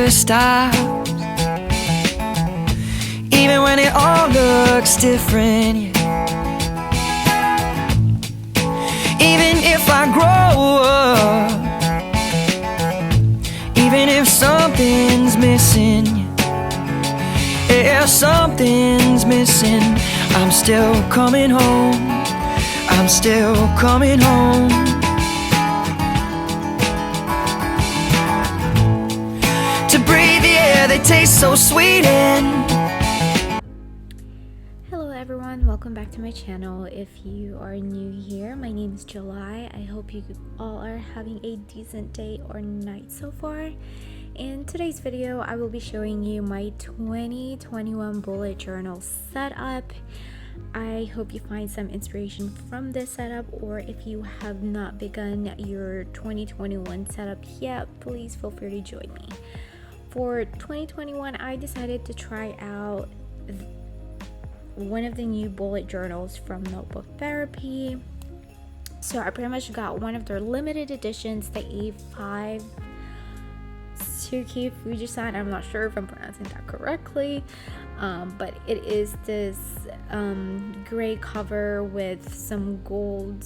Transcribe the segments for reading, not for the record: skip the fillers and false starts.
never stops. Even when it all looks different, yeah. Even if I grow up, even if something's missing, yeah, if something's missing, I'm still coming home. I'm still coming home. To breathe the air that tastes so sweet and hello everyone, welcome back to my channel. If you are new here, my name is July. I hope you all are having a decent day or night so far. In today's video, I will be showing you my 2021 bullet journal setup. I hope you find some inspiration from this setup, or if you have not begun your 2021 setup yet, please feel free to join me. For 2021, I decided to try out one of the new bullet journals from Notebook Therapy. So I pretty much got one of their limited editions, the A5 Suki Fujisan. I'm not sure if I'm pronouncing that correctly, but it is this gray cover with some gold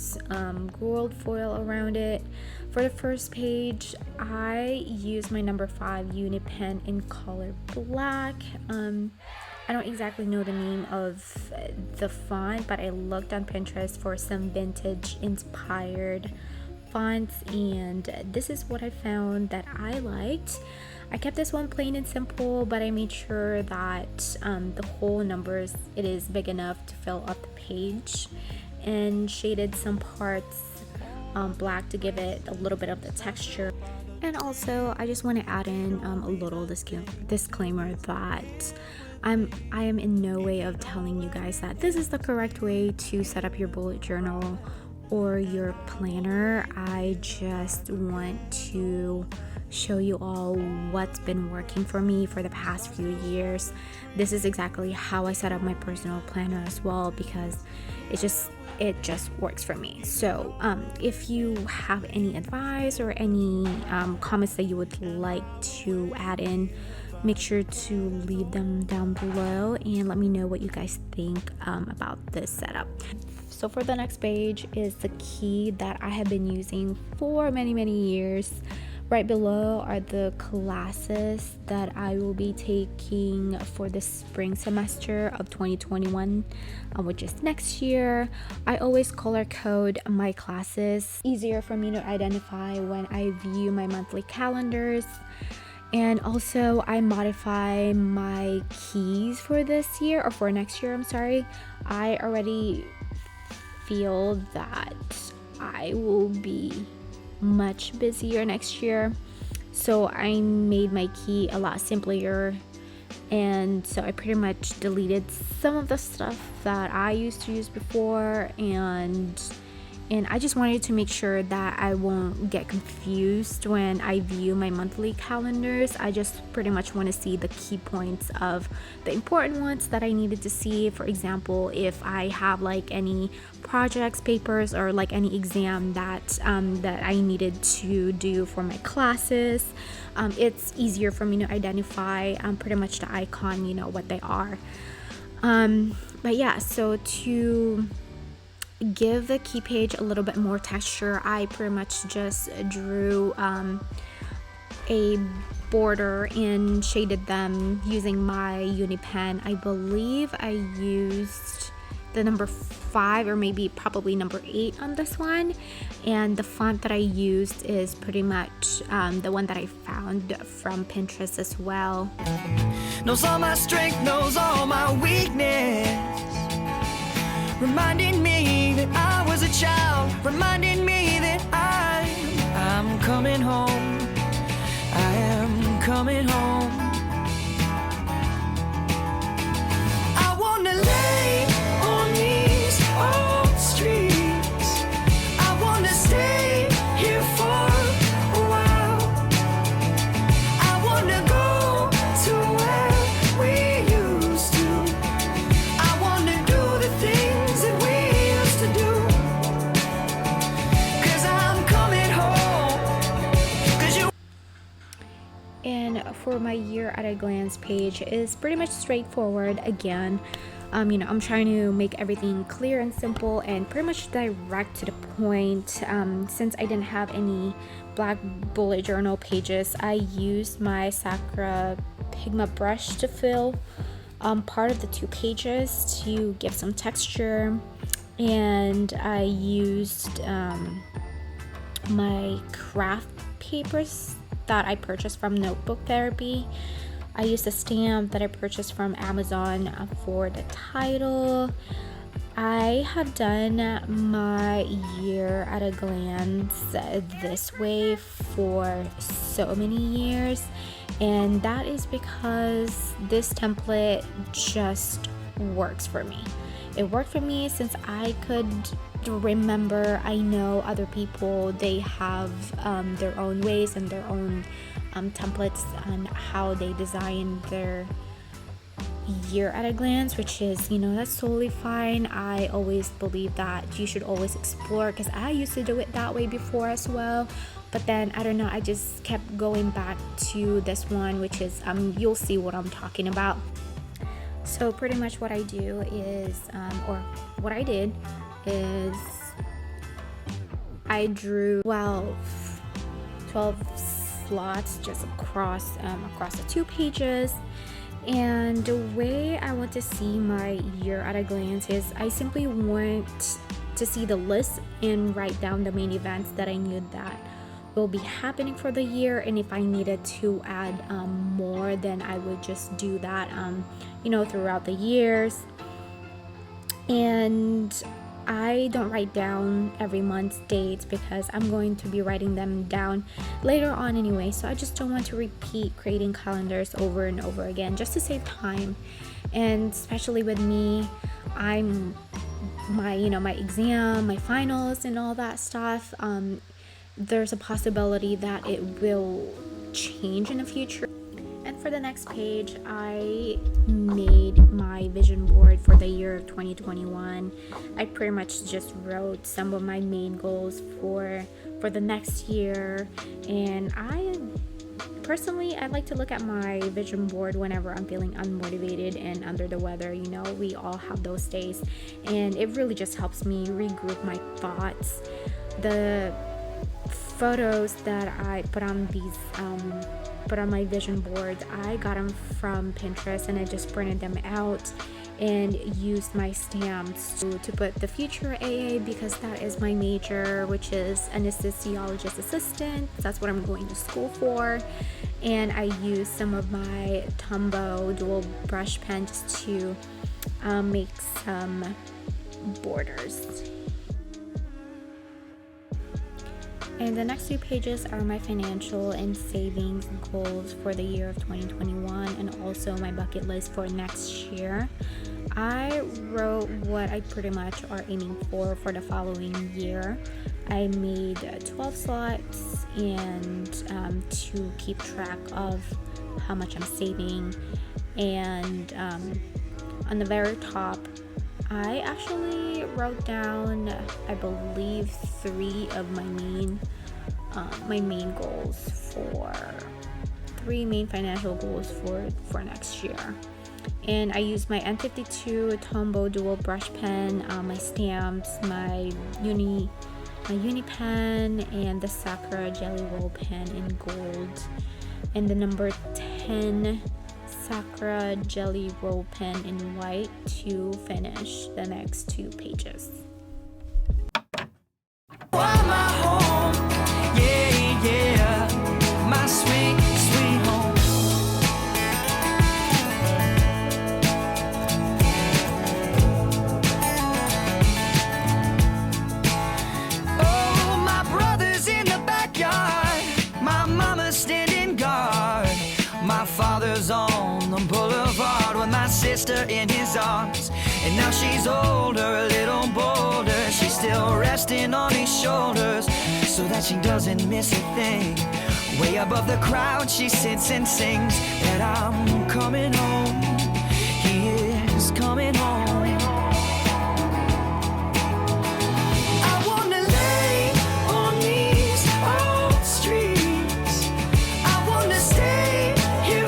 foil around it. For the first page, I used my number 5 uni pen in color black. I don't exactly know the name of the font, but I looked on Pinterest for some vintage inspired fonts, and this is what I found that I liked. I kept this one plain and simple, but I made sure that the whole numbers, it is big enough to fill up the page, and shaded some parts black to give it a little bit of the texture. And also, I just want to add in a little disclaimer that I am in no way of telling you guys that this is the correct way to set up your bullet journal or your planner. I just want to show you all what's been working for me for the past few years. This is exactly how I set up my personal planner as well, because it just works for me. So if you have any advice or any comments that you would like to add in, make sure to leave them down below and let me know what you guys think about this setup. So for the next page is the key that I have been using for many years. Right below are the classes that I will be taking for the spring semester of 2021, which is next year. I always color code my classes. Easier for me to identify when I view my monthly calendars. And also I modify my keys for this year, or for next year, I'm sorry. I already feel that I will be much busier next year, so I made my key a lot simpler, and so I pretty much deleted some of the stuff that I used to use before, and I just wanted to make sure that I won't get confused when I view my monthly calendars. I just pretty much want to see the key points of the important ones that I needed to see. For example, if I have like any projects, papers, or like any exam that I needed to do for my classes, it's easier for me to identify pretty much the icon, you know what they are. But yeah, so to give the key page a little bit more texture, I pretty much just drew a border and shaded them using my uni pen. I believe I used the number 5 or probably number 8 on this one, and the font that I used is pretty much the one that I found from Pinterest as well. knows all my strength, knows all my weakness, reminding me that I was a child, reminding me that I'm coming home. I am coming home. I wanna lay on these old streets. I wanna stay here for a while. I wanna go to where we used to. I wanna do the things that we used to do. 'Cause I'm coming home. 'Cause you. And for my year at a glance page is pretty much straightforward again. I'm trying to make everything clear and simple and pretty much direct to the point. Since I didn't have any black bullet journal pages, I used my Sakura Pigma brush to fill part of the 2 pages to give some texture, and I used my craft papers that I purchased from Notebook Therapy. I used a stamp that I purchased from Amazon for the title. I have done my year at a glance this way for so many years, and that is because this template just works for me. It worked for me since I could remember. I know other people, they have their own ways and their own templates on how they design their year at a glance, which is, that's totally fine. I always believe that you should always explore, because I used to do it that way before as well, but then I don't know, I just kept going back to this one, which is you'll see what I'm talking about. So pretty much what I do is or what I did is I drew 12 slots just across the 2 pages. And the way I want to see my year at a glance is I simply want to see the list and write down the main events that I knew that will be happening for the year, and if I needed to add more, then I would just do that throughout the years. And I don't write down every month's dates because I'm going to be writing them down later on anyway, so I just don't want to repeat creating calendars over and over again just to save time. And especially with me, I'm my exam, my finals and all that stuff, there's a possibility that it will change in the future. And for the next page, I made my vision board for the year of 2021. I pretty much just wrote some of my main goals for the next year. And I like to look at my vision board whenever I'm feeling unmotivated and under the weather. We all have those days, and it really just helps me regroup my thoughts. The photos that I put on my vision boards, I got them from Pinterest, and I just printed them out and used my stamps to put the future AA, because that is my major, which is anesthesiologist assistant. That's what I'm going to school for. And I used some of my Tombow dual brush pens to make some borders. And the next 2 pages are my financial and savings goals for the year of 2021, and also my bucket list for next year. I wrote what I pretty much are aiming for the following year. I made 12 slots and to keep track of how much I'm saving. And on the very top, I actually wrote down, I believe, 3 of my main goals for 3 main financial goals for next year. And I used my N52 Tombow dual brush pen, my stamps, my uni pen, and the Sakura Jelly Roll pen in gold, and the number 10 Sakura Jelly Roll pen in white to finish the next 2 pages. On the boulevard with my sister in his arms, and now she's older, a little bolder. She's still resting on his shoulders so that she doesn't miss a thing. Way above the crowd she sits and sings that I'm coming home. He is coming home. I wanna lay on these old streets. I wanna stay here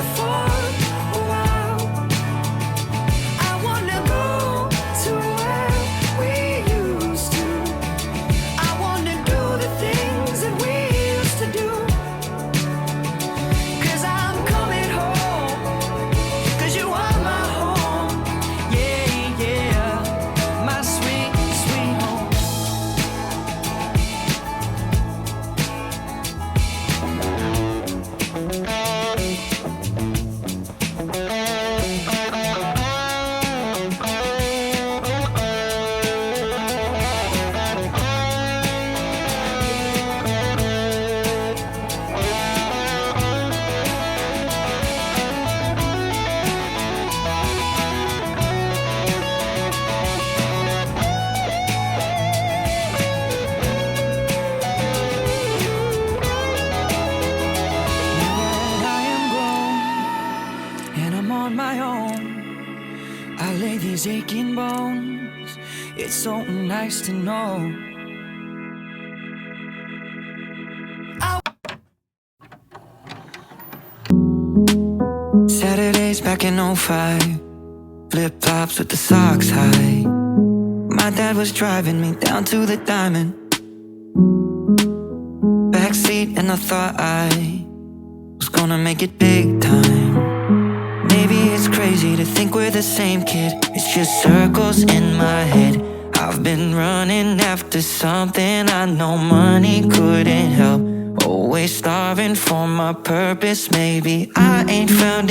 I'm on my own. I lay these aching bones. It's so nice to know. Saturdays back in '05, flip-flops with the socks high. My dad was driving me down to the Diamond. Backseat, and I thought I was gonna make it big time. Maybe it's crazy to think we're the same kid. It's just circles in my head. I've been running after something I know money couldn't help. Always starving for my purpose. Maybe I ain't found it.